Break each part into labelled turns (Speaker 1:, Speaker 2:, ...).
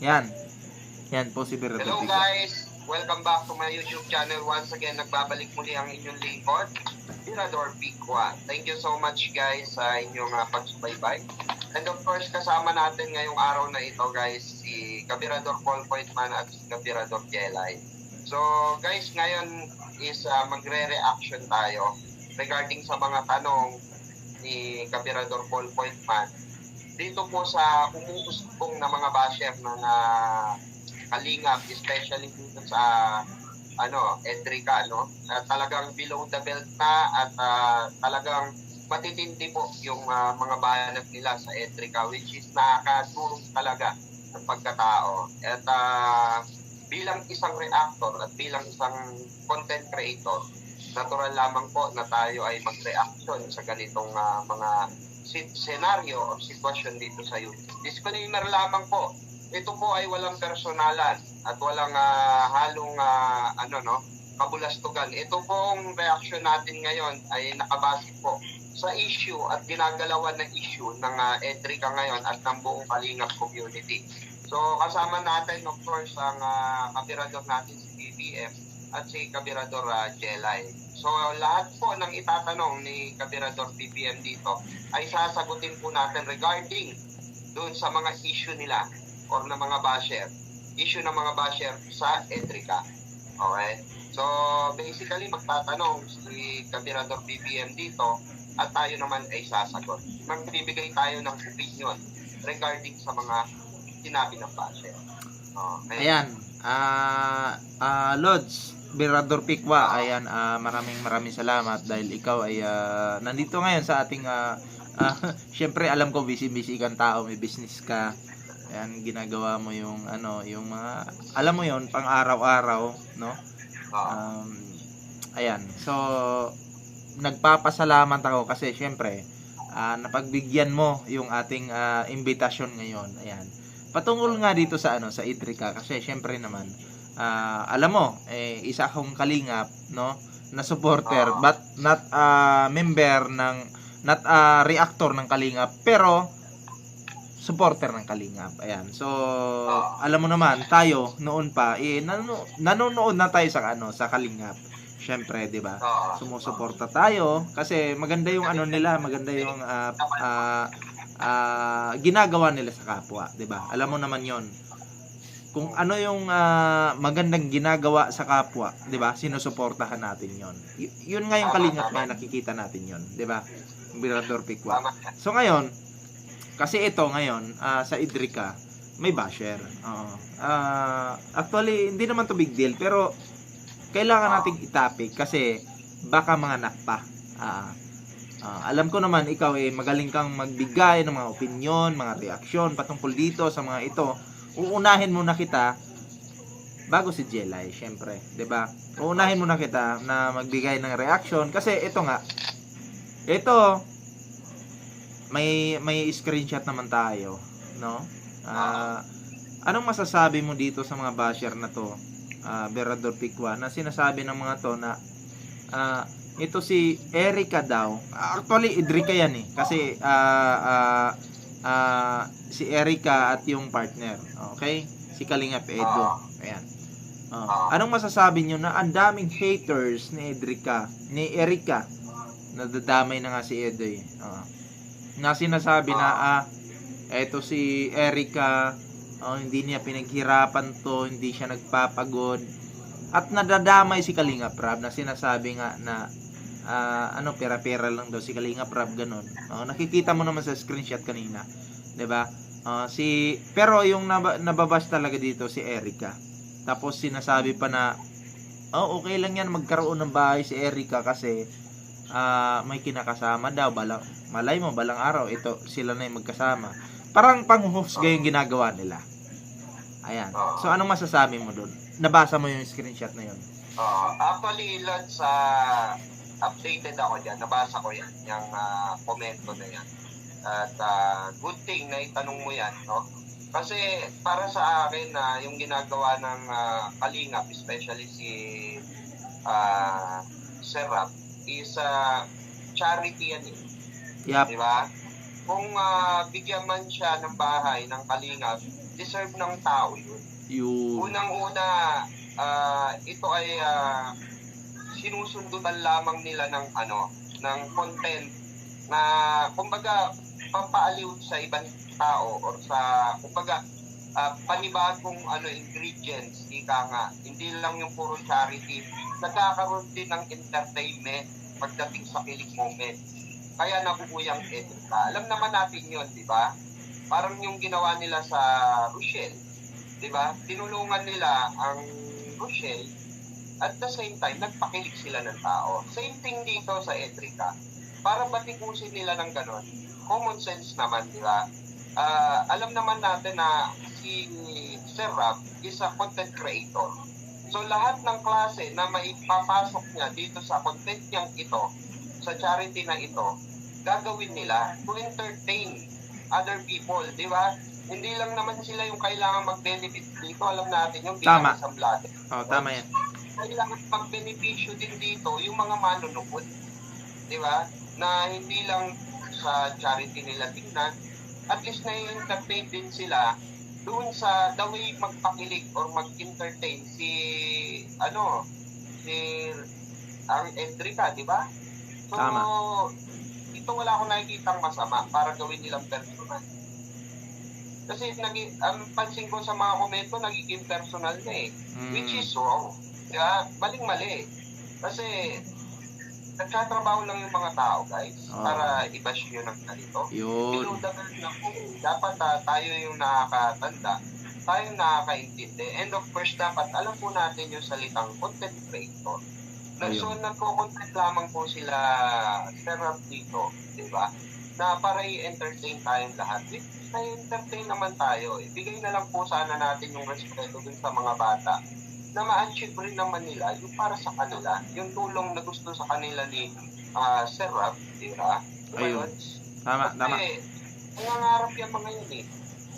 Speaker 1: Yan. Yan po si Berador
Speaker 2: Hello
Speaker 1: Pikwa.
Speaker 2: guys! Welcome back to my YouTube channel. Once again, nagbabalik muli ang inyong lingkod, Berador Pikwa. Thank you so much guys sa inyong pagsubaybay. And of course, kasama natin ngayong araw na ito guys, si Kabirador Paul Poitman at si Kabirador Jelay. So guys, ngayon is magre-reaction tayo regarding sa mga tanong ni Kabirador Paul Poitman dito po sa umuusbong na mga basher ng Kalingap, especially dito sa Edrica, no? Talagang below the belt na at talagang matitindi po yung mga banat nila sa Edrica, which is nakakatulong talaga ng pagkatao. At bilang isang reactor at bilang isang content creator, natural lamang po na tayo ay mag-reaction sa ganitong mga senaryo o sitwasyon dito sa YouTube. Disclaimer lamang po, ito po ay walang personalan at walang halong kabulastugan. Ito pong reaction natin ngayon ay nakabase po sa issue at ginagalawan ng issue ng Edrica ngayon at ng buong Kalingap community. So kasama natin of course ang kabirador natin si BBM at si Kabirador Jelay. So lahat po ng itatanong ni Kabirador BBM dito ay sasagutin po natin regarding doon sa mga issue nila or ng mga basher. Issue ng mga basher sa Edrica. Okay? So basically magtatanong si Kabirador BBM dito at tayo naman ay sasagot. Magbibigay tayo ng opinion regarding sa mga sinabi ng basher. Okay?
Speaker 1: Ayan. Lods, Berador Pikwa, ayan, maraming salamat dahil ikaw ay nandito ngayon sa ating syempre alam ko busy kang tao, may business ka. Ayan, ginagawa mo yung yung mga alam mo yon pang araw-araw, no? Ayan. So nagpapasalamat ako kasi syempre napagbigyan mo yung ating imbitasyon ngayon. Ayan. Patungkol nga dito sa sa Edrica kasi syempre naman alam mo, isa akong kalingap, no, na supporter, but not member ng, not reactor ng kalingap, pero supporter ng kalingap. Ayan. So, alam mo naman, tayo noon pa, nanonood na tayo sa sa kalingap. Syempre, 'di ba? Sumusuporta tayo kasi maganda yung nila, maganda yung ginagawa nila sa kapwa, 'di ba? Alam mo naman 'yon. Kung ano yung magandang ginagawa sa kapwa, 'di ba? Sinusuportahan natin 'yon. Yun nga yung kalingap na nakikita natin 'yon, 'di ba? Berador Pikwa. So ngayon, kasi ito ngayon sa Edrica, may basher. Actually, hindi naman to big deal, pero kailangan nating itapik kasi baka mga nakpa. Alam ko naman ikaw magaling kang magbigay ng mga opinion, mga reaksyon patungkol dito sa mga ito. Uunahin muna kita bago si Jelay, syempre, 'di ba? Uunahin muna kita na magbigay ng reaction kasi ito nga. Ito may screenshot naman tayo, no? Anong masasabi mo dito sa mga basher na to, Berador Pikwa, na sinasabi ng mga to na ito si Erica daw. Actually, Edrica yan kasi si Erica at yung partner. Okay? Si Kalingap Edo. Ayan. Anong masasabi nyo na ang daming haters ni Erica. Nadadamay na nga si Edo na sinasabi na eto si Erica, hindi niya pinaghirapan to, hindi siya nagpapagod. At nadadamay si Kalingap Rab na sinasabi nga na pera-pera lang daw si Kalingap Rab, ganun. Nakikita mo naman sa screenshot kanina, 'di ba? Pero yung nababas talaga dito si Erica. Tapos sinasabi pa na okay lang yan magkaroon ng bahay si Erica kasi may kinakasama daw, malay mo balang araw ito sila na yung magkasama. Parang panghuhusga yung ginagawa nila. Ayan. So anong masasabi mo doon? Nabasa mo yung screenshot na yun?
Speaker 2: Actually, Lods, updated ako dyan. Nabasa ko yan, yung komento na yan. At good thing na itanong mo yan, no? Kasi para sa akin, yung ginagawa ng Kalingap, especially si Serap, is charity yan eh.
Speaker 1: Yep.
Speaker 2: Diba? Kung bigyan man siya ng bahay ng Kalingap, deserve ng tao yun.
Speaker 1: Yun.
Speaker 2: Unang-una, ito ay sinusundutan lamang nila ng ng content na kumbaga pampaaliw sa ibang tao or sa kumbaga panibagong ingredients, ika nga. Hindi lang yung puro charity. Nagkakaroon din ng entertainment pagdating sa kilig moment. Kaya nabuo yung Edrica. Alam naman natin yun, di ba? Parang yung ginawa nila sa Rochelle, di ba? Tinulungan nila ang Rochelle at the same time, nagpakilig sila ng tao. Same thing dito sa Edrica. Para batikusin nila ng ganon, common sense naman, di ba? Alam naman natin na si Sir Rap is a content creator. So lahat ng klase na maipapasok niya dito sa content niyang ito, sa charity na ito, gagawin nila to entertain other people, di ba? Hindi lang naman sila yung kailangan mag-benefit dito. Alam natin yung bilang isang vlogger.
Speaker 1: Tama yan.
Speaker 2: Kailangan mag-benepisyo din dito yung mga manunukod. Di ba? Na hindi lang sa charity nila tingnan, at least na-entertain din sila doon sa the way magpakilig or mag-entertain si ang Edrica, di ba? So,
Speaker 1: Tama.
Speaker 2: ito wala akong nakikitang masama para gawin nilang personal. Kasi ang pansin ko sa mga komento, nagiging personal na eh. Which is wrong. Kaya, maling-mali. Kasi, nagtatrabaho lang yung mga tao, guys, para i-bash nyo ng ganito.
Speaker 1: Yun.
Speaker 2: Dapat tayo yung nakakatanda, tayo yung nakakaintindi. And of course, dapat alam po natin yung salitang content creator. So, nagko-content lamang po sila serap dito, di ba? Na para i-entertain tayong lahat. Na-entertain naman tayo. Ibigay na lang po sana natin yung respeto dun sa mga bata na ma-achieve rin naman nila yung para sa kanila, yung tulong na gusto sa kanila ni Sir Rap, di ba?
Speaker 1: Ayun. Tama.
Speaker 2: Kasi, nangangarap yung mga yun eh.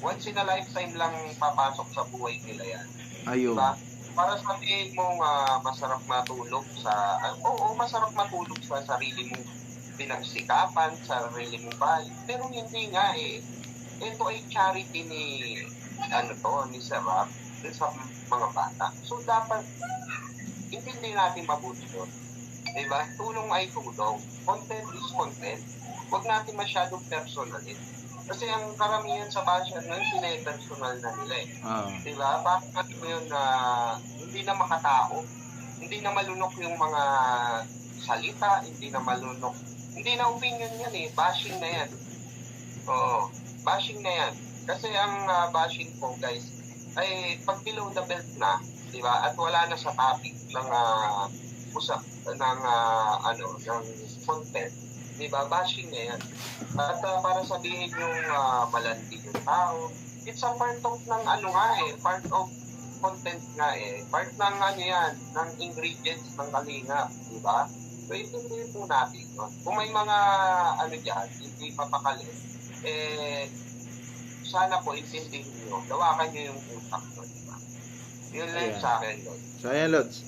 Speaker 2: Once in a lifetime lang papasok sa buhay nila yan.
Speaker 1: Ayun.
Speaker 2: Diba? Para sabihin mong masarap matulog sa, masarap matulog sa sarili mong pinagsikapan, sa sarili mong bahay. Pero hindi nga eh. Ito ay charity ni ni Sir Rap sa mga bata. So, dapat intindi natin mabuti yun. Diba? Tulong ay tulong. Content is content. Huwag natin masyadong personalin. Kasi ang karamihan sa basher ngayon, pinapersonal na nila eh. Diba? Bakit mo yun na hindi na makatao, hindi na malunok yung mga salita, hindi na malunok. Hindi na opinion yan eh. Bashing na yan. Oo. Bashing na yan. Kasi ang bashing po, guys, ay pag below the belt na, di ba? At wala na sa topic ng ng content, di ba? Bashing na yan. At para sabihin yung malandi yung tao, it's a part of part of content nga eh. Part ng yan, ng ingredients ng Kalingap, di ba? So, itindihin po natin. No? Kung may mga dyan, hindi mapakali, sana po intindihin nyo, gawakan nyo yung utak nyo, diba? Yun lang sa akin, Lord.
Speaker 1: So, ayan, Lods.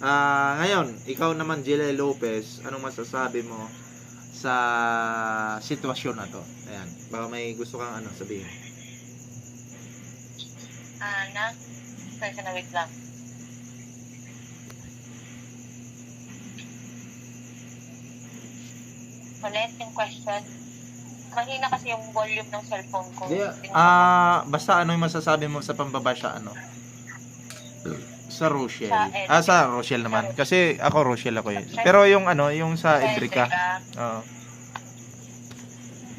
Speaker 1: Ngayon, ikaw naman, Jilay Lopez, anong masasabi mo sa sitwasyon na to? Ayan, baka may gusto kang sabihin.
Speaker 3: Wait lang. Ulit yung question. Mahina kasi yung volume ng cellphone ko.
Speaker 1: Basta ano yung masasabi mo sa pambabasya sa Rochelle. Sa Rochelle naman. Kasi ako Rochelle ako yun. Pero yung yung sa Edrica.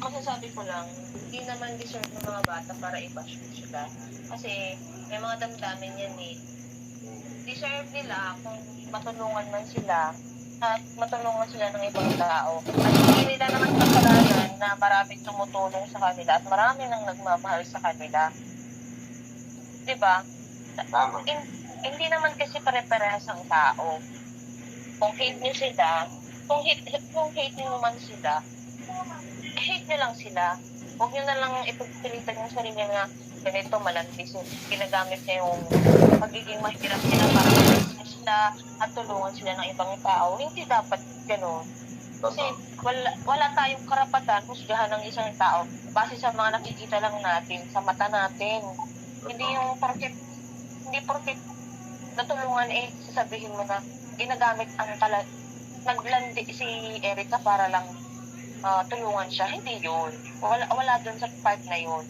Speaker 3: Masasabi ko lang, hindi naman deserve ng mga bata para i-bash sila. Kasi may mga damdamin yan eh. Deserve nila kung matulungan man sila at matulungan sila ng ibang tao. At hindi nila naman kasalanan na maraming tumutulong sa kanila at marami nang nagmamahal sa kanila. Diba? Hindi naman kasi pare-parehas ang tao. Kung hate nyo sila, kung hate nyo naman sila, hate nyo lang sila. Huwag nyo na lang ipagpilitan yung sarili na ganito malandi sila. Ginagamit niya yung pagiging mahirap nila para sila at tulungan sila ng ibang tao. Hindi dapat gano'n. Kasi wala tayong karapatan husgahan ng isang tao base sa mga nakikita lang natin, sa mata natin. Hindi yung hindi porket natulungan sasabihin mo na ginagamit ang naglandi si Erica para lang tulungan siya. Hindi yun. Wala dun sa part na yun.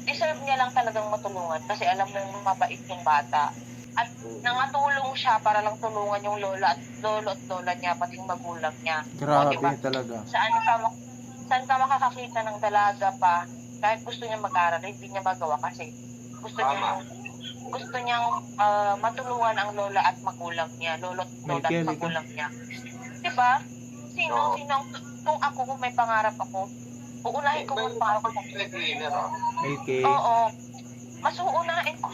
Speaker 3: Deserve niya lang talagang matulungan kasi alam mo yung mabait yung bata. At nangatulong siya para lang tulungan yung lolo at lola niya, pati yung magulang niya.
Speaker 1: Grabe
Speaker 3: diba?
Speaker 1: talaga.
Speaker 3: Saan ka makakakita ng dalaga pa kahit gusto niya mag-aral, hindi niya magawa kasi gusto niyang matulungan ang lola at magulang niya, lolo at lola at magulang niya. Diba? Sino kung may pangarap ako, uunahin ko muna pangarap ko.
Speaker 1: Okay.
Speaker 3: Oo. Mas uunahin ko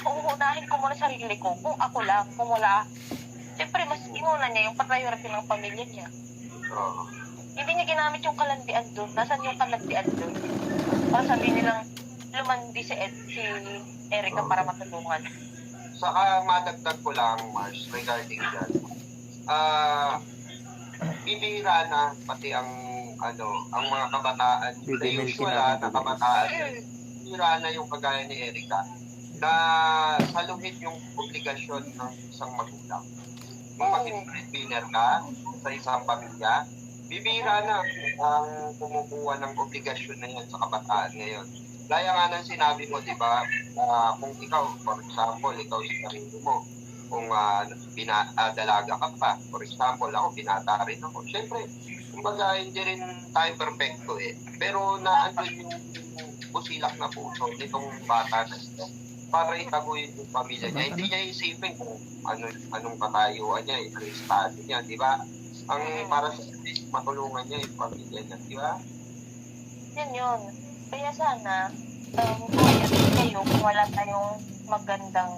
Speaker 3: muna sarili ko kung ako lang, kung wala. Siyempre, mas inuna niya yung priority ng pamilya niya. Hindi niya ginamit yung kalandian doon. Nasaan yung kalandian doon? Para sabihin nilang lumandi si Erica para matulungan.
Speaker 2: Saka madagdag ko lang, Mars, regarding dyan. Bibira na pati ang mga kabataan, usual na kabataan, bibira na yung kagaya ni Erica na saluhin yung obligasyon ng isang magulang. Kung maging breadwinner ka sa isang pamilya, bibira na ang kumukuha ng obligasyon na yan sa kabataan ngayon. Gaya nga ng sinabi mo, di ba, kung ikaw, for example, ikaw sa sarili mo, kung dalaga ka pa, for example, ako, binata rin ako. Siyempre, kumbaga, hindi rin tayo perfecto pero naandun yung busilak na puso nitong bata na ito para itaguin yung pamilya niya. Hindi niya isipin kung anong katayuan niya, ano yung estado niya, di ba? Ang para sa matulungan niya yung pamilya niya, di ba?
Speaker 3: Yun. Kaya sana, kayo, kung wala tayong magandang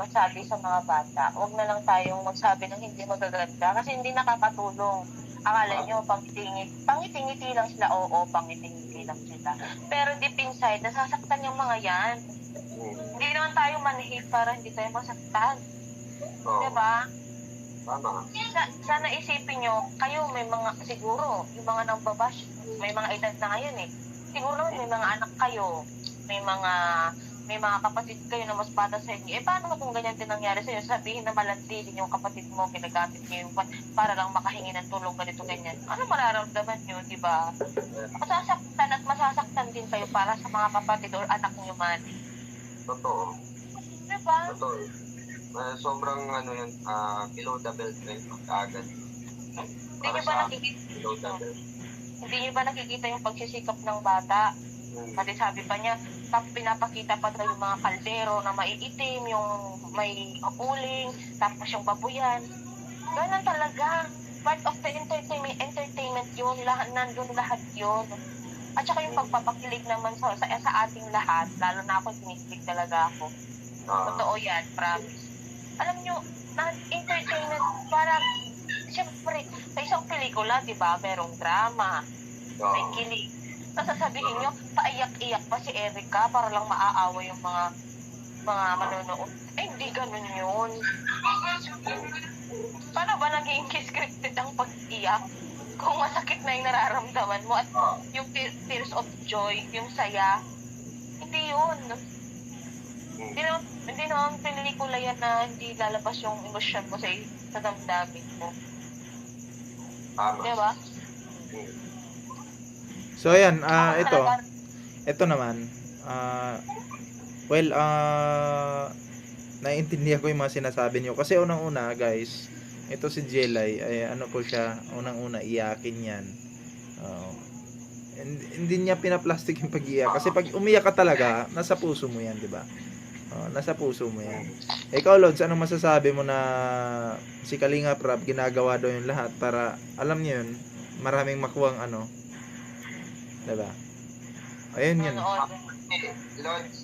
Speaker 3: masabi sa mga bata, huwag na lang tayong magsabi ng hindi magaganda kasi hindi nakakatulong. Akala nyo, pangiti-ngiti lang sila, oo, pangiti-ngiti lang sila. Pero deep inside, nasasaktan yung mga yan. Hindi naman tayo manhid para hindi tayo masaktan. Diba?
Speaker 2: Tama.
Speaker 3: Sana isipin nyo, kayo may mga, siguro, yung mga nambabash, may mga edad na ngayon siguro naman may mga anak kayo, may mga kapatid kayo na mas bata sa inyo. Paano kung ganyan din nangyari sa inyo? Sabihin na malandi din yung kapatid mo, ginagamit niyo yung para lang makahingi ng tulong ganito ganyan. Ano mararamdaman nyo, di ba? Masasaktan din kayo para sa mga kapatid o anak niyo man.
Speaker 2: Totoo.
Speaker 3: Diba?
Speaker 2: Totoo. Sobrang below the belt na yung agad.
Speaker 3: Hindi niyo ba nakikita yung pagsisikap ng bata? Pati sabi pa niya, pinapakita pa daw yung mga kaldero na maiitim, yung may uling, tapos yung babuyan. Ganun talaga. Part of the entertainment yun. Nandun lahat yun. At saka yung pagpapakilig naman sa ating lahat, lalo na ako, sinikilig talaga ako. Totoo yan, promise. Alam nyo, entertainment, parang, siyempre, sa isang pelikula, di ba, merong drama, may kilig. Sasabihin nyo, paiyak-iyak pa si Erica para lang maaawa yung mga manonood. Hindi ganun yun. Paano ba naging scripted ang pag-iyak? Kung masakit na yung nararamdaman mo at yung tears of joy, yung saya, hindi yun. Hindi naman pelikula yan na hindi lalabas yung emosyon mo sa damdamin mo. Diba?
Speaker 1: So ayan, ito naman, naiintindihan ko yung mga sinasabi niyo kasi unang-una guys, ito si Jelay ay siya, unang-una iyakin yan. Hindi niya pinaplastic yung pag-iyak kasi pag umiyak ka talaga, nasa puso mo yan, di ba? Nasa puso mo yan. Ikaw Lods, anong masasabi mo na si Kalinga Prab ginagawa daw yung lahat para, alam niyo yun, maraming makuwang diba? Ayun yun.
Speaker 2: Lods,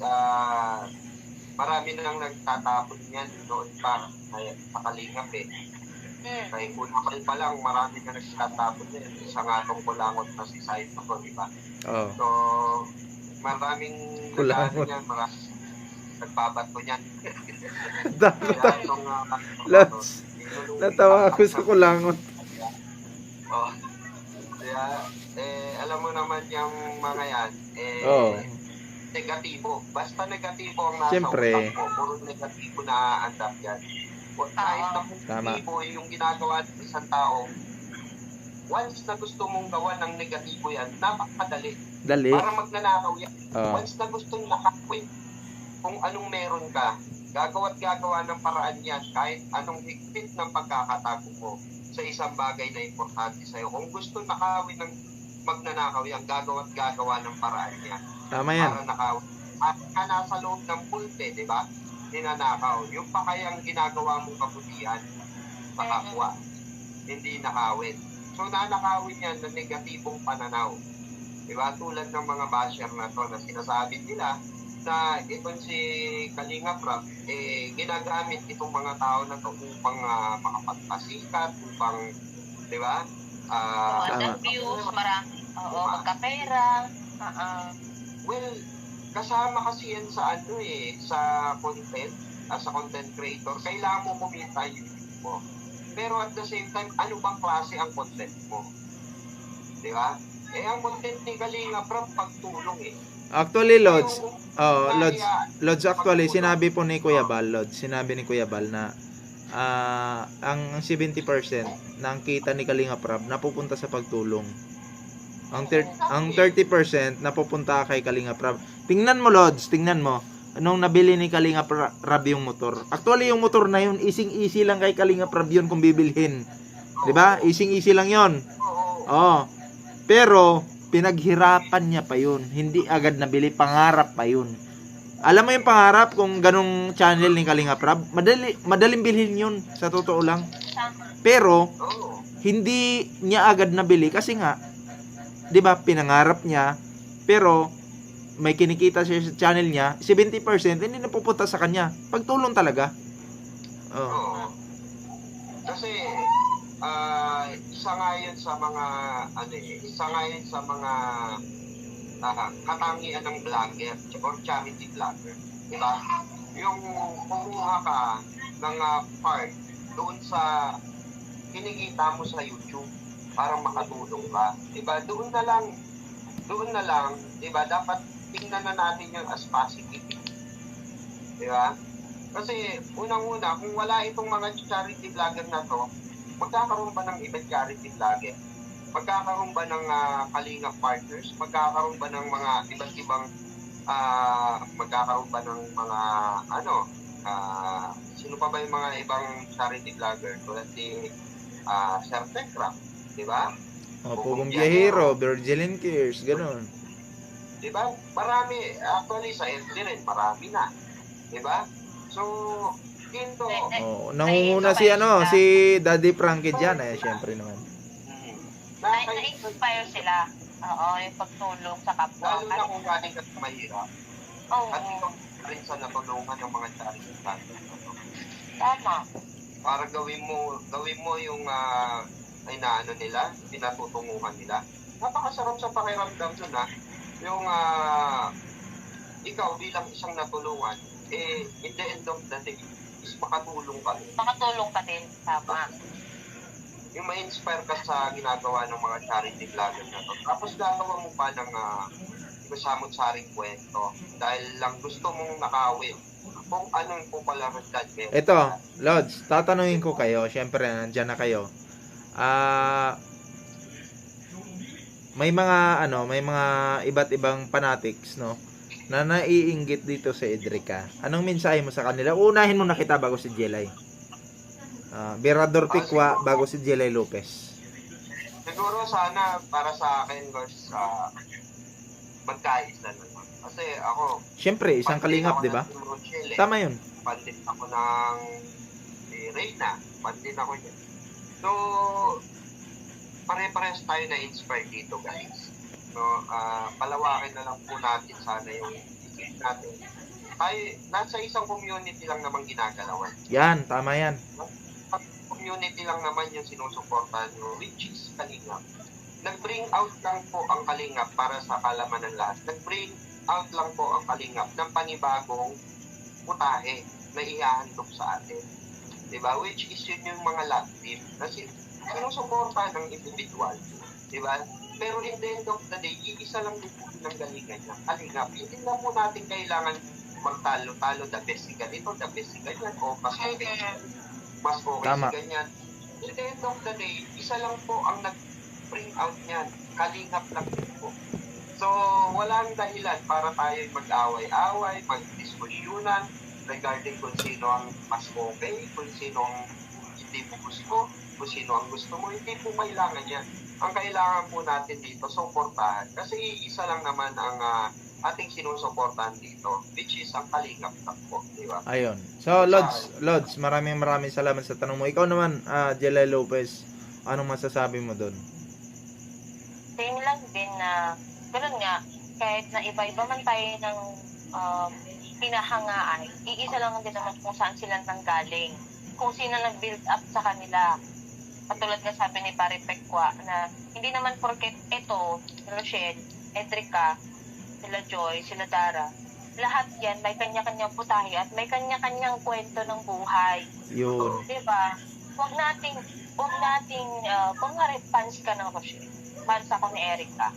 Speaker 2: marami nang nagtatapon yan doon pa sa Kalingap Kaya unakal pa lang, marami na nagtatapon yan. Isa nga itong kulangot na si Said ako, diba?
Speaker 1: Oh.
Speaker 2: So, maraming
Speaker 1: kulangot
Speaker 2: yan, maraming nagbabato niyan.
Speaker 1: Lods, natawa ako sa kulangot.
Speaker 2: Kaya, alam mo naman yung mga yan, negatibo. Basta negatibo ang nasa
Speaker 1: Siyempre.
Speaker 2: utak mo. Puro negatibo na andap yan. Kahit na
Speaker 1: Tama.
Speaker 2: negatibo yung ginagawa ng isang tao, once na gusto mong gawa ng negatibo yan, napakadali.
Speaker 1: Dali.
Speaker 2: Para magnanakaw yan.
Speaker 1: Oh.
Speaker 2: Once na gustong nakawin, kung anong meron ka, gagawa ng paraan yan kahit anong higpit ng pagkakatago mo sa isang bagay na importante sa'yo. Kung gusto nakawin ng magnanakaw yan, gagawa ng paraan yan.
Speaker 1: Tama yan.
Speaker 2: Para nakawin. At ka nasa loob ng pulte, di ba? Ninanakaw. Yung pa kayang ginagawa mong kabutihan sa kapwa. Hindi nakawin. So, nanakawin yan ng negatibong pananaw. Diba? Tulad ng mga basher na to na sinasabi nila na itong si Kalinga Prab, ginagamit itong mga tao na to upang makapagpasikat, upang, di ba?
Speaker 1: Tama.
Speaker 3: Views, marami. Oo, magkapera.
Speaker 2: Well, kasama kasi yan sa sa content, as a content creator, kailangan mo kumita yung YouTube mo. Pero at the same time, ano bang klase ang content mo? Di ba? Ang content ni Kalinga Prab, pagtulong
Speaker 1: Actually, Lods, Lods, actually, sinabi po ni Kuya Bal, Lods, sinabi ni Kuya Bal na ang 70% ng kita ni Kalinga Prab napupunta sa pagtulong. Ang 30% napupunta kay Kalinga Prab. Tingnan mo, Lods, tingnan mo. Nung nabili ni Kalinga Prab yung motor. Actually, yung motor na yun, easy lang kay Kalinga Prab yun kung bibilhin. 'Di ba? Easy lang yun. Oh. Pero pinaghirapan niya pa yun. Hindi agad nabili, pangarap pa yun. Alam mo yung pangarap kung ganong channel ni Kalinga Prab? Madaling bilhin yun, sa totoo lang. Pero, hindi niya agad nabili kasi nga, 'di ba, pinangarap niya, pero may kinikita siya sa channel niya, 70% hindi napupunta sa kanya. Pagtulong talaga.
Speaker 2: Oo. Kasi, isa nga yun sa mga katangian ng vlogger or charity vlogger, di ba? Yung kumuha ka ng part doon sa kinikita mo sa YouTube para makatulong ka, di ba? Doon na lang, di ba? Dapat tingnan na natin yung as positive, di ba? Kasi unang-una, kung wala itong mga charity vlogger na to, magkakaroon ba ng ibang charity vlogger? Magkakaroon ba ng Kalinga partners? Magkakaroon ba ng mga iba't ibang magkakaroon ba ng mga sino pa ba yung mga ibang charity vlogger tulad ni Sir Tekra, di ba?
Speaker 1: Pugong Biyahero, Virgilin Cares, ganun.
Speaker 2: Di ba? Marami, actually sa FB rin, marami na. Di ba? So, dito,
Speaker 1: Nangunguna si si Daddy Frankie dyan, syempre naman.
Speaker 3: Na-inspire sila. Oo, yung pagtulong sa kapwa.
Speaker 2: Lalo na kung galing ka sa mahirap.
Speaker 3: Oo.
Speaker 2: At ikaw rin sa natulungan ng mga charity vlogger.
Speaker 3: Tama.
Speaker 2: Para gawin mo yung nila, pinatutunguhan nila. Napakasarap sa pakiramdam doon yung ikaw bilang isang natulungan, in the end of the day, is makatulong ka rin.
Speaker 3: Makatulong ka din. Tama.
Speaker 2: Yung ma-inspire ka sa ginagawa ng mga charity vlogger na to. Tapos gagawa mo pa ng masamot-saring kwento dahil lang gusto mong nakawin kung anong popularidad meron.
Speaker 1: Ito, Lods, tatanungin ko kayo, syempre nandiyan na kayo. May mga iba't ibang fanatics, no, na naiinggit dito sa Edrica. Anong mensahe mo sa kanila? Unahin mo na kita bago si Jelay. Berador Pikwa bago si Jelay Lopez.
Speaker 2: Siguro sana para sa akin guys, magkaisa naman. Kasi ako,
Speaker 1: syempre, isang kalingap, di ba? Tama yun.
Speaker 2: Pandit ako ng Reyna. Pandit ako yun. So, pare-pares tayo na inspire dito guys. No, palawakin na lang po natin sana yung isip natin. Tayo, nasa isang community lang naman ginagalawan.
Speaker 1: Yan, tama yan.
Speaker 2: Community lang naman yung sinusuportahan nyo, which is Kalingap. Nag-bring out lang po ang Kalingap para sa kalaman ng lahat. Nag-bring out lang po ang Kalingap ng panibagong putahe na ihahandog sa atin. Diba? Which is yun yung mga love team na sinusuportahan ng individual. Diba? pero in the end of the day, iisa lang din po ng galingan niya. Kalingap. Hindi na po natin kailangan magtalo-talo, the best si ganito, the best si ganyan, o mas okay, mas okay
Speaker 1: Tama.
Speaker 2: si ganyan. In the end of the day, isa lang po ang nag-bring out niyan. Kalingap lang din po. So, walang dahilan para tayo mag-away-away, mag-diskusyonan regarding kung sino ang mas okay, kung sino ang hindi mo gusto, kung sino ang gusto mo. Hindi po kailangan yan. Ang kailangan po natin dito, suportahan. Kasi isa lang naman ang ating sinusuportahan dito, which is ang Kalingap lang po, di ba?
Speaker 1: Ayun. So, Lods, maraming salamat sa tanong mo. Ikaw naman, Jelay Lopez, anong masasabi mo doon?
Speaker 3: Same lang din na, ganun nga, kahit na iba-iba man tayo ng pinahangaan, iisa lang din naman kung saan sila nanggaling. Kung sino nag-build up sa kanila. Katulad nga sabi ni Pare Pekwa na hindi naman porket ito, Rochelle, Edrica, sila Joy, sila Dara, lahat yan may kanya-kanyang putahe at may kanya-kanyang kwento ng buhay.
Speaker 1: Yun.
Speaker 3: Diba? Huwag nating, kung nga fans ka ng Rochelle, fans ako ni Erica,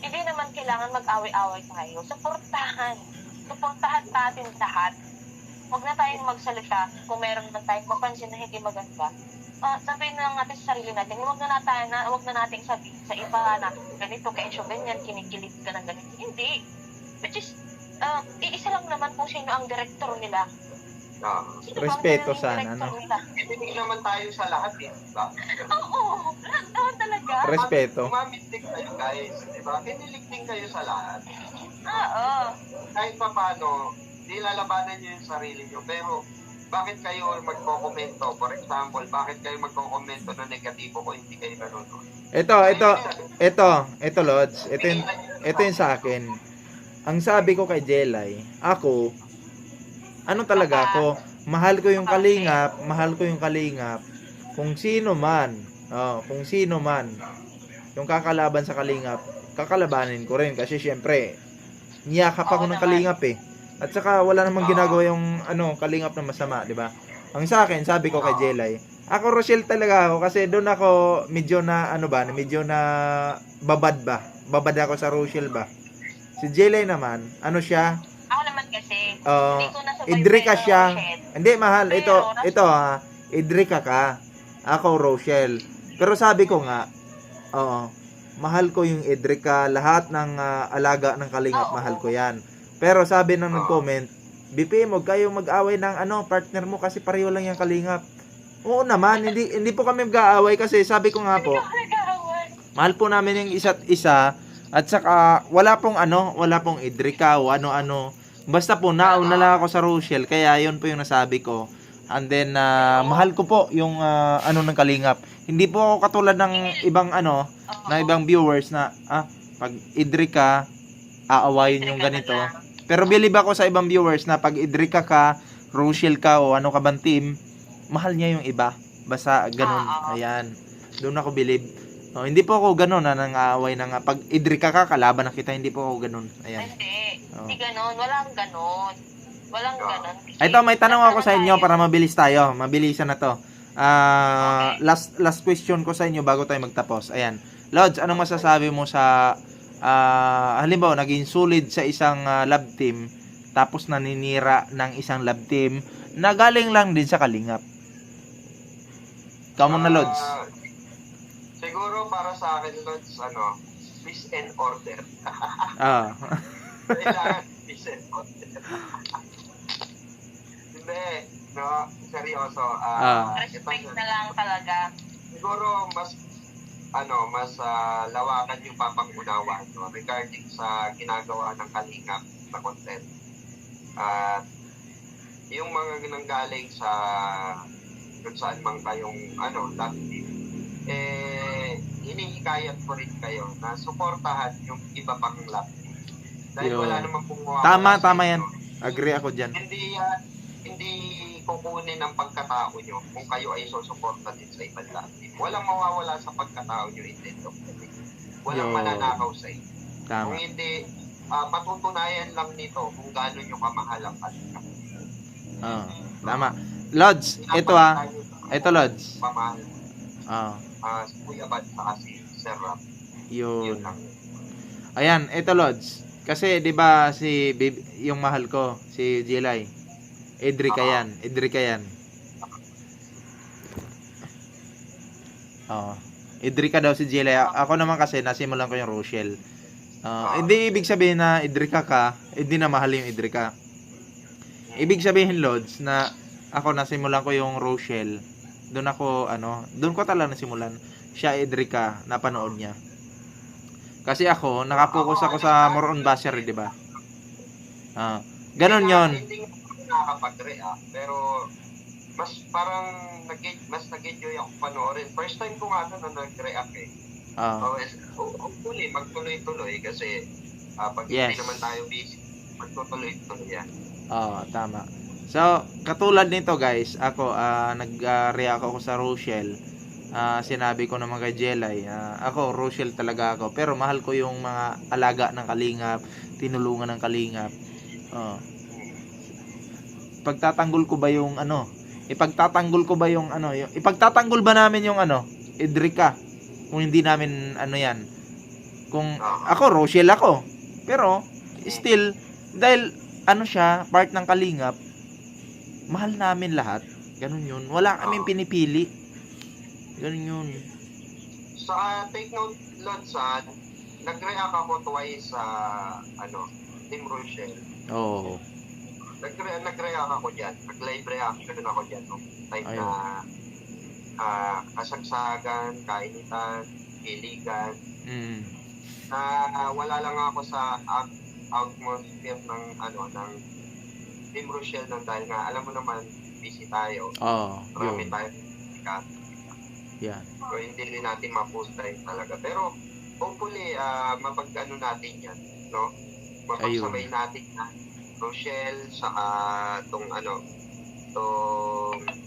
Speaker 3: hindi naman kailangan mag-away-away tayo. Suportahan natin lahat. Huwag na tayong magsalita kung meron man tayong mapansin na hindi maganda. Sabihin na lang natin sa sarili natin, huwag na nating sabihin sa iba na ganito, kensyo, ganyan, kinikilig ka ng ganito. Hindi. Which is, iisa lang naman kung sino ang director nila. Sino ba ang
Speaker 1: Respeto
Speaker 3: director
Speaker 1: sana, no?
Speaker 3: nila?
Speaker 2: Hindi naman tayo sa lahat, di ba?
Speaker 3: Oo, lahat naman talaga.
Speaker 1: Respeto.
Speaker 2: Umamit din kayo, guys. Di ba? Kinilig din kayo sa lahat.
Speaker 3: Oo.
Speaker 2: Kahit pa paano, di lalabanan nyo yung sarili nyo. Pero, bakit kayo magko-komento? For example, bakit kayo magko-komento na negatibo kung hindi kayo nanonood?
Speaker 1: Ito, Lods. Ito yung sa akin. Ang sabi ko kay Jelay, ako, ano talaga ako, mahal ko yung Kalingap, kung sino man, yung kakalaban sa Kalingap, kakalabanin ko rin kasi syempre, niyakap ako ng Kalingap eh. At saka wala namang ginagawa yung Kalingap na masama, di ba? Ang sa akin, sabi ko kay Jelay, ako Rochelle talaga ako kasi doon ako medyo na babad ako sa Rochelle ba. Si Jelay naman, siya?
Speaker 3: Ako naman kasi, hindi ko nasubaybay
Speaker 1: Idrika
Speaker 3: ng
Speaker 1: siya.
Speaker 3: Rochelle.
Speaker 1: Hindi, mahal.
Speaker 3: Pero,
Speaker 1: Ito Idrika ka. Ako, Rochelle. Pero sabi ko nga, mahal ko yung Idrika. Lahat ng alaga ng Kalingap, mahal ko yan. Pero sabi nang nag-comment, BPM, huwag kayo mag-away ng partner mo kasi pareho lang yung Kalingap. Oo naman, hindi po kami mag-aaway kasi sabi ko nga po, mahal po namin yung isa't isa. At saka, wala pong Idrika o ano-ano. Basta po, nauna lang ako sa Rochelle, kaya yun po yung nasabi ko. And then, mahal ko po yung ng Kalingap. Hindi po ako katulad ng ibang ibang viewers na, pag Idrika, aawayin yung ganito. Pero believe ako sa ibang viewers na pag Idrika ka, Rochelle ka, o ano ka bang team, mahal niya yung iba. Basta ganun. Ayan. Doon ako believe. Hindi po ako ganun nang-aaway na pag Idrika ka, kalaban na kita, hindi po ako ganun. Ayan.
Speaker 3: Hindi ganun. Walang ganun.
Speaker 1: Ito, may tanong ako sa inyo para mabilis tayo. Mabilisan na to. Last question ko sa inyo bago tayo magtapos. Ayan. Lods, anong masasabi mo sa halimbawa, naging solid sa isang love team, tapos naninira ng isang love team na galing lang din sa Kalingap? Ikaw muna, Lods.
Speaker 2: Siguro para sa akin, Lods, peace and order. Kailangan peace and order. Hindi, seryoso.
Speaker 3: Respect na lang talaga.
Speaker 2: Siguro, mas lawakan yung papangunawa regarding sa ginagawa ng Kalingap na content. At yung mga nanggaling sa kung saan mang kayong love team, hinihikayat ko rin kayo na suportahan yung iba pang love team. Dahil wala namang pumuha.
Speaker 1: Tama yan. Agree ako dyan.
Speaker 2: Hindi kukunin ang pagkatao nyo kung kayo ay susuporta din sa ibang love team. Walang mawawala sa pagkatao nyo in the end of the day. Walang mananakaw sa inyo.
Speaker 1: Tama.
Speaker 2: Kung hindi, patutunayan lang nito kung gaano nyo kamahal ang Kalingap.
Speaker 1: Tama. Lods, ito Lods.
Speaker 2: Pamahal.
Speaker 1: Ah.
Speaker 2: Si Kuya Bad saka si Sir Ram.
Speaker 1: Yun.
Speaker 2: Yun lang.
Speaker 1: Ayan, ito Lods. Kasi 'di ba si yung mahal ko, si Jelay. Edrica yan. Edrica yan. Oo. Edrica daw si Jelay. Ako naman kasi nasimulan ko yung Rochelle. Hindi ibig sabihin na Edrica ka, hindi na mahal yung Edrica. Ibig sabihin Lods na ako nasimulan ko yung Rochelle. Doon ko talaga nasimulan. Siya Edrica, napanood niya. Kasi ako, nakapokus ako sa more on basher, di ba? Ganon yon.
Speaker 2: Hindi nga nakakapag-react, pero mas parang nag-enjoy ako panoorin. First time ko nga na nag-react eh. Hopefully, magtuloy-tuloy kasi pag hindi naman tayo busy, magtutuloy-tuloy yan.
Speaker 1: Tama. So, katulad nito guys, ako, nag-react ako sa Rochelle. Sinabi ko naman kay Jelay, ako Rochelle talaga ako, pero mahal ko yung mga alaga ng Kalingap, tinulungan ng Kalingap. Ipagtatanggol ba namin yung Edrica kung hindi namin yan. Kung ako Rochelle ako, pero still dahil siya part ng Kalingap, mahal namin lahat. Ganun yun. Wala kaming pinipili. Ganun yun.
Speaker 2: Take note, Lodsan, nag-react ako twice sa Team Rochelle.
Speaker 1: Oo.
Speaker 2: Nag-react ako dyan. Nag-live reaction ako dyan. No? Time na kasagsagan, kainitan, kiligan. Wala lang ako sa atmosphere ng Team Rochelle dahil nga alam mo naman busy tayo. Marami tayo sikat.
Speaker 1: Yan.
Speaker 2: So hindi rin natin ma-post time talaga. Pero hopefully mapag-ano natin yan, no? Mapagsabay natin na Rochelle saka tong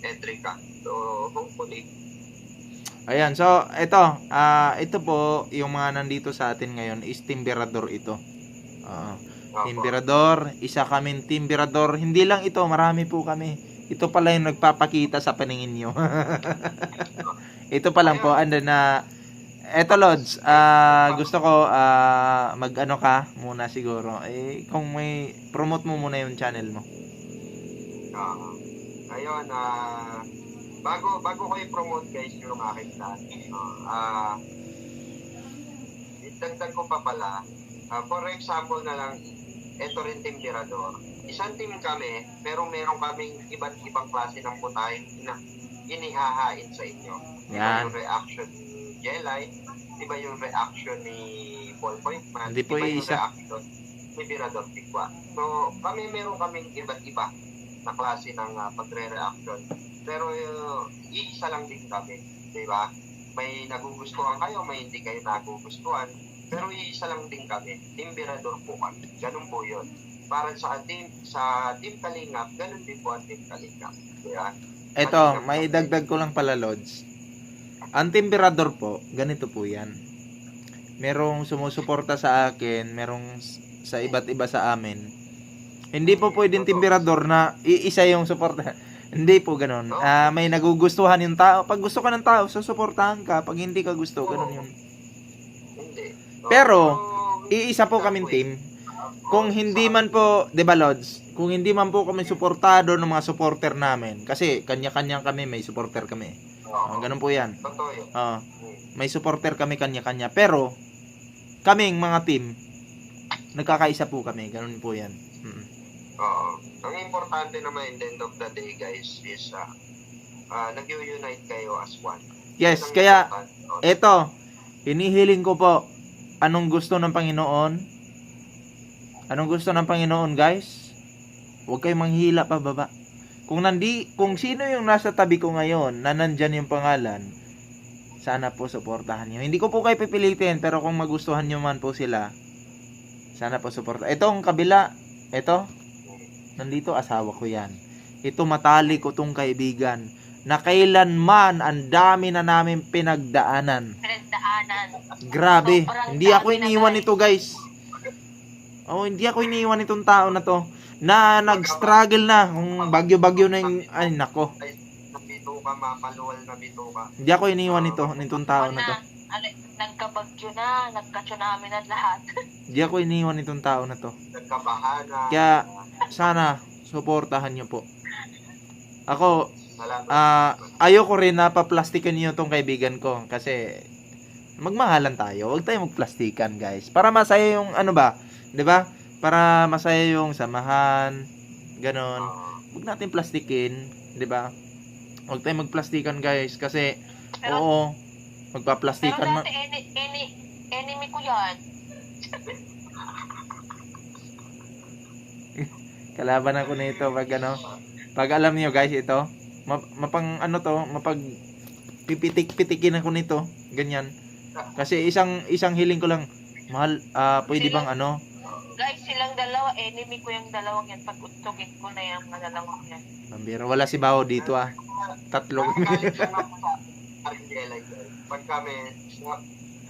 Speaker 2: Edrica. So hopefully.
Speaker 1: Ayan, so ito po yung mga nandito sa atin ngayon is Timberador ito. Timberador, isa kaming Timberador. Hindi lang ito, marami po kami. Ito pala yung nagpapakita sa paningin nyo. Ito pa lang po, eto Lods, gusto ko mag-ano ka muna siguro. Kung may promote mo muna yung channel mo.
Speaker 2: Ayun, bago ko i-promote guys yung aking channel. Itagdag ko pa pala, for example na lang, ito rin Team Tirador. Isang team kami, pero meron kaming iba't ibang klase ng putahe na inihahain sa inyo. Diba yung reaction ni Jelay? Diba yung reaction ni Ballpoint Man?
Speaker 1: Hindi po
Speaker 2: diba yung
Speaker 1: isa.
Speaker 2: reaction ni Tirador Tikwa? So, meron kaming iba't iba na klase ng pagre-reaction. Pero iisa lang din kami. Diba? May nagugustuhan kayo, may hindi kayo nagugustuhan. Pero iisa lang din kami. Team Birador po kami. Ganun po yun. Para sa Team Kalingap, ganun din po ang Team Kalingap. Diba?
Speaker 1: Ito, may dagdag ko lang pala, Lods. Ang Timberador po, ganito po yan. Merong sumusuporta sa akin, merong sa iba't iba sa amin. Hindi po pwedeng Timberador na iisa yung suporta. Hindi po ganun. May nagugustuhan yung tao. Pag gusto ka ng tao, susuportahan ka. Pag hindi ka gusto, ganun yun. Pero, iisa po kaming team. Kung hindi man po, 'di ba Lods? Kung hindi man po kami suportado ng mga supporter namin, kasi kanya-kanya kami, may supporter kami. Ganun po 'yan. May supporter kami kanya-kanya, pero kaming mga team nagkakaisa po kami, ganun po 'yan.
Speaker 2: Ang importante naman in the end of the day guys is nag-unite kayo as one.
Speaker 1: Yes, kaya eto, hinihiling ko po, anong gusto ng Panginoon? Anong gusto ng Panginoon, guys? Huwag kayong manghila pa baba. Kung sino yung nasa tabi ko ngayon na nandyan yung pangalan, sana po suportahan niyo. Hindi ko po kayo pipilitin, pero kung magustuhan niyo man po sila, sana po suportahan. Ito ang kabila, ito, nandito asawa ko yan. Ito matali ko tong kaibigan na kailanman ang dami na namin pinagdaanan. Grabe, hindi ako iniwan ito, guys. Hindi ako iniwan itong tao na to na nag-struggle na kung bagyo-bagyo na yung ay nako.
Speaker 2: Nabito ka, mapaluwal na bito ka.
Speaker 1: Hindi ako iniwan nitong tao na to.
Speaker 3: ano, nagkabagyo na, nagka-tsunami na lahat.
Speaker 1: Di ako iniwan itong tao na to.
Speaker 2: Nagkabahana.
Speaker 1: Kaya, sana, suportahan niyo po. Ako,
Speaker 2: Salamat.
Speaker 1: ayoko rin na paplastikan niyo tong kaibigan ko. Kasi, magmahalan tayo. Huwag tayo magplastikan, guys. Para masaya yung, ano ba? 'Di ba? Para masaya yung samahan. Ganon. Huwag natin plastikin. 'Di ba? Huwag tayo magplastikan, guys. Kasi,
Speaker 3: Pero-
Speaker 1: oo,
Speaker 3: Pero
Speaker 1: magpaplastikan man.
Speaker 3: dati, enemy ko yan.
Speaker 1: Kalaban ako nito pag ano. Pag alam niyo, guys, ito. Mapang ano to, mapag pipitik-pitikin ako nito. Ganyan. Kasi isang hiling ko lang. Mahal, pwede bang ano?
Speaker 3: Guys, silang dalawa, enemy ko yung dalawang yan. Pag untugin ko na yung dalawang yan.
Speaker 1: Pambira, wala si Bao dito ah. Tatlo kami.
Speaker 2: Galing lang ako sa Argela. Pag kami,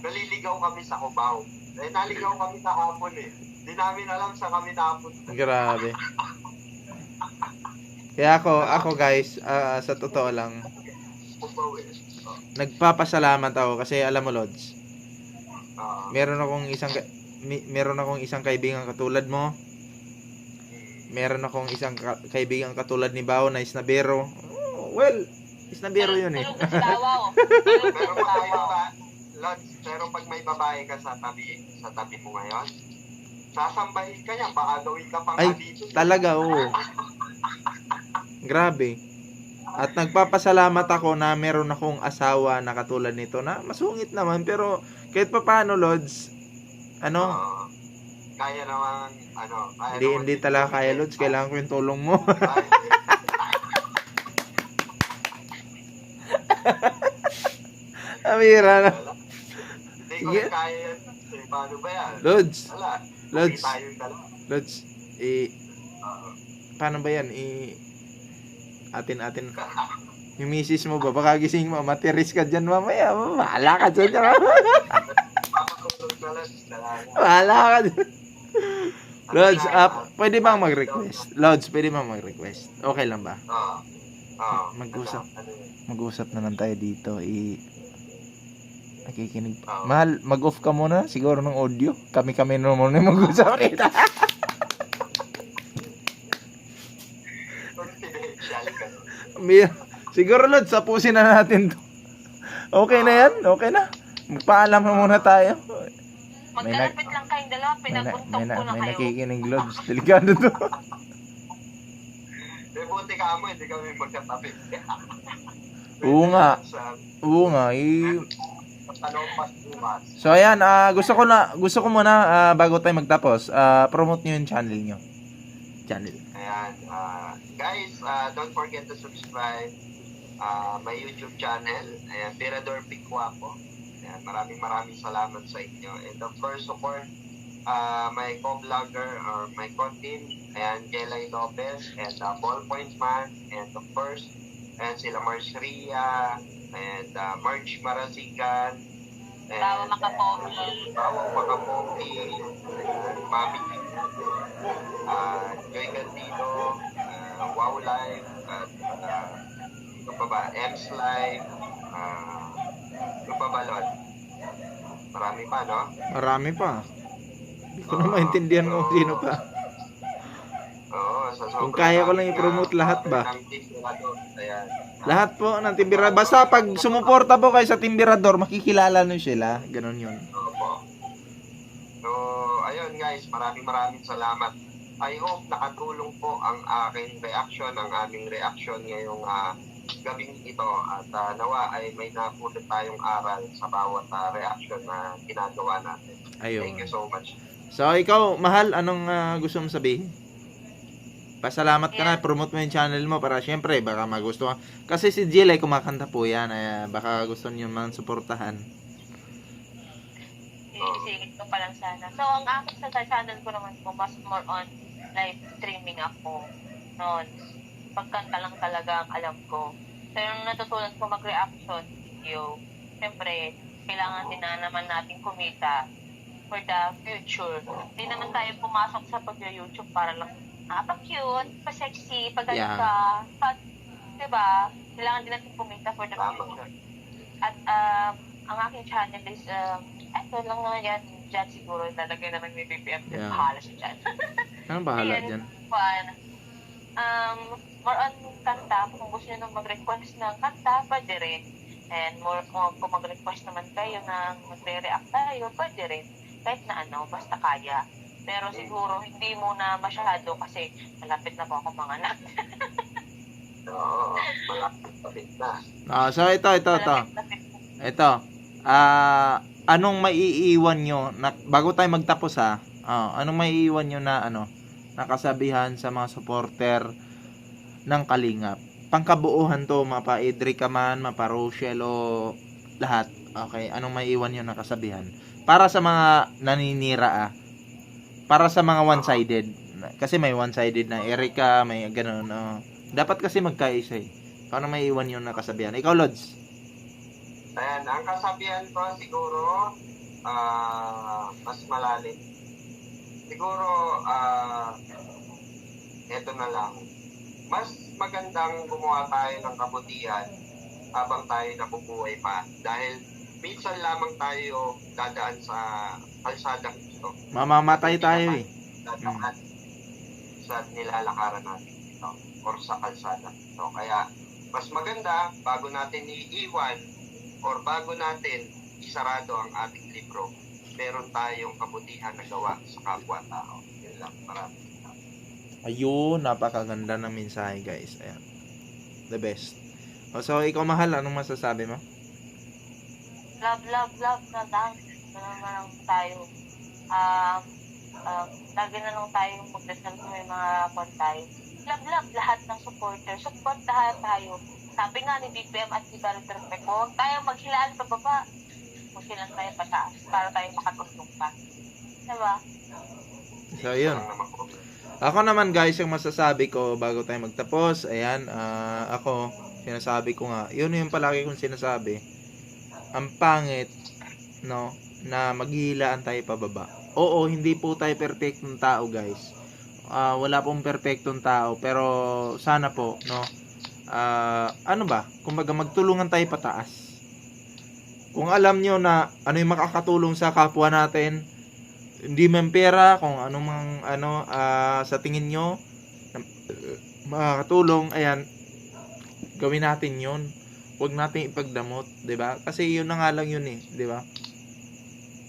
Speaker 2: naliligaw kami sa Cubao. Eh, naligaw kami sa hapon eh. Hindi namin alam sa kami napunta.
Speaker 1: Grabe. Kaya ako guys, sa totoo lang,
Speaker 2: Cubao eh.
Speaker 1: nagpapasalamat ako kasi alam mo, Lods,
Speaker 2: Ah,
Speaker 1: meron akong isang kaibigan katulad mo. Meron akong isang kaibigan katulad ni Bao na isnabero. Oh, well, isnabero yun eh.
Speaker 3: Tulog na si Dawaw.
Speaker 2: pero pag may babae, Lods, pero pag may babae ka sa tabi mo ngayon, sasambahin ka niya, baka gawin ka pang
Speaker 1: Ay,
Speaker 2: dito.
Speaker 1: talaga, oo. Grabe. At nagpapasalamat ako na meron akong asawa na katulad nito na masungit naman pero kahit pa paano, Lods, ano,
Speaker 2: Kaya naman, kaya
Speaker 1: hindi talaga kaya, Lods, kailangan ko yung tulong mo. Amira na.
Speaker 2: Hindi ko
Speaker 1: Sige.
Speaker 2: kaya yan. Paano ba yan?
Speaker 1: Lods,
Speaker 2: Wala.
Speaker 1: Lods,
Speaker 2: Hindi tayong dalawa.
Speaker 1: Lods, paano ba yan? Atin. Yung misis mo ba? Baka gising mo, matiris ka dyan mamaya. Bahala ka dyan.
Speaker 2: Papatulog na lang.
Speaker 1: Bahala ka dyan. Lods, pwede bang mag-request? Lods, pwede bang mag-request? Okay lang ba? Mag-usap. Mag-usap na lang tayo dito. Nakikinig. Mahal, mag-off ka muna. Siguro ng audio. Kami-kami na muna mag-usap kita.
Speaker 2: Confidential ka.
Speaker 1: Siguro, Lods, tapusin na natin to. Okay na yan? Okay na? Magpaalam na muna tayo.
Speaker 3: Magkalapit lang kayong dalawa, pinaguntong ko na
Speaker 1: May
Speaker 3: kayo.
Speaker 1: nakikinig, Lods. Delikado to.
Speaker 2: Buti ka mo, hindi kami magkatabi.
Speaker 1: Oo nga. Oo nga.
Speaker 2: Tanong pas bumas.
Speaker 1: So, ayan. Gusto ko muna, bago tayo magtapos, promote nyo yung channel nyo.
Speaker 2: Ayan. Guys, don't forget to subscribe my YouTube channel. Ayan, Tirador Picuapo. Ayan, maraming salamat sa inyo. And of course, support my co-vlogger or my co-team. Ayan, Jelay Lopez and Ballpoint Man. And of course, ayan, sila Mars Ria and March Marazigan. And
Speaker 3: Bawa Makapogi.
Speaker 2: Makapogi. Mami Joy Gandino, Wow Life, at ano pa ba, M's Life, ano pa ba, Lord? Marami pa, no?
Speaker 1: Marami pa. Hindi ko na maintindihan kung sino pa.
Speaker 2: Oo, sa sobrang
Speaker 1: Kung kaya ko lang
Speaker 2: dami
Speaker 1: i-promote
Speaker 2: na-
Speaker 1: lahat ba?
Speaker 2: ng Tirador. Ayan.
Speaker 1: Lahat po ng Timbirador. Basta pag sumuporta po kayo sa Timbirador, makikilala nyo sila. Ganon yun.
Speaker 2: Opo. So, ayun guys, maraming salamat. I hope nakatulong po ang aking reaction, ang aming reaction ngayong gabing ito. At nawa ay may napulot tayong aral sa bawat reaction na ginagawa natin. Thank you
Speaker 1: Ayun.
Speaker 2: so much.
Speaker 1: So, ikaw, Mahal, anong gusto mong sabihin? Pasalamat ka na, promote mo yung channel mo para syempre, baka magustuhan. Kasi si Jill ay kumakanta po yan. Baka gusto niyo man suportahan.
Speaker 3: Isigit ko pa lang sana. So, ang akin sa channel ko naman po, mas more on live streaming ako noon. Pagkanta lang talaga ang alam ko. Pero nung natutunan ko mag-reaction video, syempre, kailangan din na naman natin kumita for the future. Hindi naman tayo pumasok sa pag-YouTube para lang pa-cute, pa-sexy, pag-ganda, diba? Kailangan din natin kumita for the future. At ang aking channel is, ito lang naman yan, dyan siguro, lalagay naman may BPM din,
Speaker 1: Yeah.
Speaker 3: bahala siya dyan.
Speaker 1: Anong bahala
Speaker 3: Ayan,
Speaker 1: dyan?
Speaker 3: fun. More on kanta, kung gusto nyo nang mag-request ng kanta, pwede rin. And more kung mag-request naman kayo na magre-react tayo, pwede rin. Kahit na ano, basta kaya. Pero siguro, hindi muna masyado kasi malapit na po ako manganak.
Speaker 2: Oo, malapit na.
Speaker 1: So ito. Ito. Anong maiiwan nyo bago tayo magtapos anong maiiwan nyo na nakasabihan sa mga supporter ng Kalingap? Pangkabuuhan to, mapa Edrica man, mapa Rochelle o lahat. Okay, anong maiiwan nyo na kasabihan? Para sa mga naninira para sa mga one-sided. Kasi may one-sided na Erica, may ganun. Dapat kasi magkaisa eh. Paano maiiwan yung nakasabihan? Ikaw, Lods.
Speaker 2: Ayan, ang kasabihan ko siguro, mas malalim. Siguro, eto na lang. Mas magandang gumawa tayo ng kabutihan habang tayo nabubuhay pa. Dahil minsan lamang tayo dadaan sa kalsadang ito.
Speaker 1: Mamamatay tayo eh.
Speaker 2: Dadaan sa nilalakaran natin ito or sa kalsada ito. Kaya, mas maganda bago natin iiwan or bago natin isarado ang ating libro, meron tayong kabutihan na gawa sa kapwa-tao. Yun lang, maraming.
Speaker 1: Ayun, napakaganda ng mensahe, guys. Ayan. The best. So, ikaw, Mahal, anong masasabi mo?
Speaker 3: Love na lang. Naman tayo. Lagi na lang tayo magdasal kung may mga kontay. Love, lahat ng supporter. Support lahat tayo. Sabi nga ni BPM at ni Director Peko, huwag tayo maghilaan pa baba. Maghilaan tayo pataas para tayo makatulong pa. Diba?
Speaker 1: So, yun. Ako naman, guys, yung masasabi ko bago tayo magtapos, ayan, ako, sinasabi ko nga, yun yung palagi kong sinasabi, ang pangit, no, na maghihilaan tayo pababa. Oo, hindi po tayo perfectong tao, guys. Wala pong perfectong tao, pero sana po, no, kumbaga magtulungan tayo pataas. Kung alam nyo na ano yung makakatulong sa kapwa natin, hindi man pera, kung anong sa tingin nyo makakatulong, ayan, gawin natin yun. Huwag natin ipagdamot, 'di ba? Kasi yun na nga lang yun eh, 'di ba?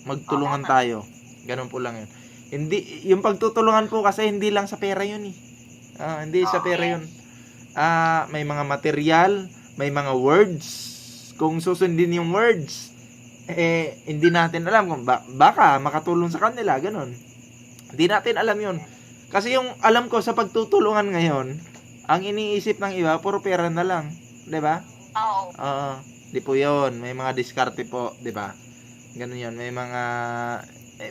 Speaker 1: Magtulungan tayo. Ganun po lang yun. Hindi yung pagtutulungan po kasi hindi lang sa pera yun eh. Hindi sa pera yun. May mga material, may mga words. Kung susundin yung words, hindi natin alam kung baka makatulong sa kanila, ganun. Hindi natin alam yun. Kasi yung alam ko sa pagtutulungan ngayon, ang iniisip ng iba, puro pera na lang. 'Di ba?
Speaker 3: Oo.
Speaker 1: Di po yun. May mga diskarte po, 'di ba? Ganun yun. May mga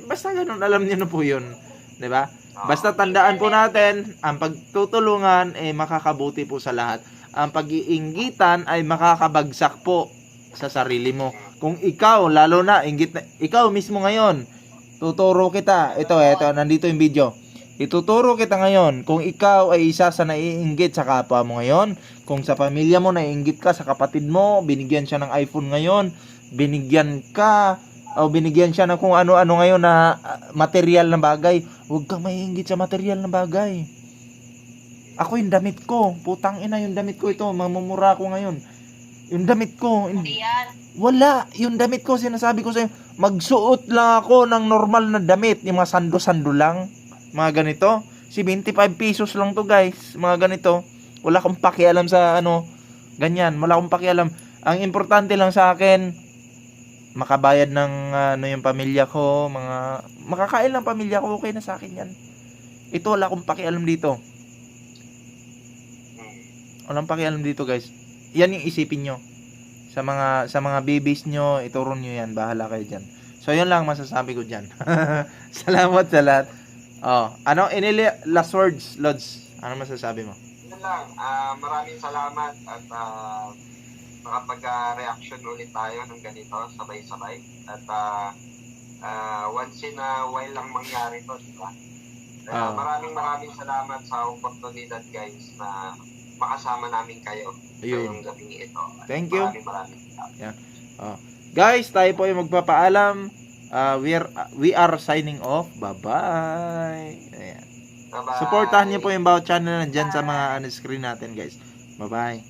Speaker 1: basta ganun, alam niyo na po yun. 'Di ba? Basta tandaan po natin, ang pagtutulungan ay makakabuti po sa lahat. Ang pag-iinggitan ay makakabagsak po sa sarili mo. Kung ikaw, lalo na, ikaw mismo ngayon, tuturo kita, ito, nandito yung video. Ituturo kita ngayon, kung ikaw ay isa sa naiinggit sa kapwa mo ngayon, kung sa pamilya mo naiinggit ka sa kapatid mo, binigyan siya ng iPhone ngayon, binigyan siya ng kung ano-ano ngayon na material na bagay, huwag kang maiinggit sa material na bagay. Ako yung damit ko, putang ina yung damit ko ito, mamumura ko ngayon. Yung damit ko, wala, yung damit ko, sinasabi ko sa'yo, magsuot lang ako ng normal na damit, yung mga sando-sando lang, mga ganito, 75 pesos lang to guys, mga ganito, wala akong pakialam sa ganyan, wala akong pakialam, ang importante lang sa akin, makabayad ng yung pamilya ko, makakain lang pamilya ko, okay na sa akin yan, ito wala akong pakialam dito, walang pakialam dito guys, yan yung isipin nyo, sa mga babies nyo, ituro nyo yan, bahala kayo dyan. So yun lang masasabi ko dyan. Salamat sa lahat. Last words, Lods, ano masasabi mo?
Speaker 2: Yun lang, maraming salamat at makapag-reaction ulit tayo ng ganito, sabay-sabay. At once in a while lang mangyari to, diba? Maraming salamat sa oportunidad guys na makasama namin kayo ngayong gabing ito.
Speaker 1: Thank you.
Speaker 2: Maraming salamat.
Speaker 1: Yeah. Guys, tayo po ay magpapaalam. We are signing off. Bye-bye. Ayan.
Speaker 2: Bye-bye.
Speaker 1: Supportahan niyo po yung bawat channel na dyan sa mga screen natin, guys. Bye-bye.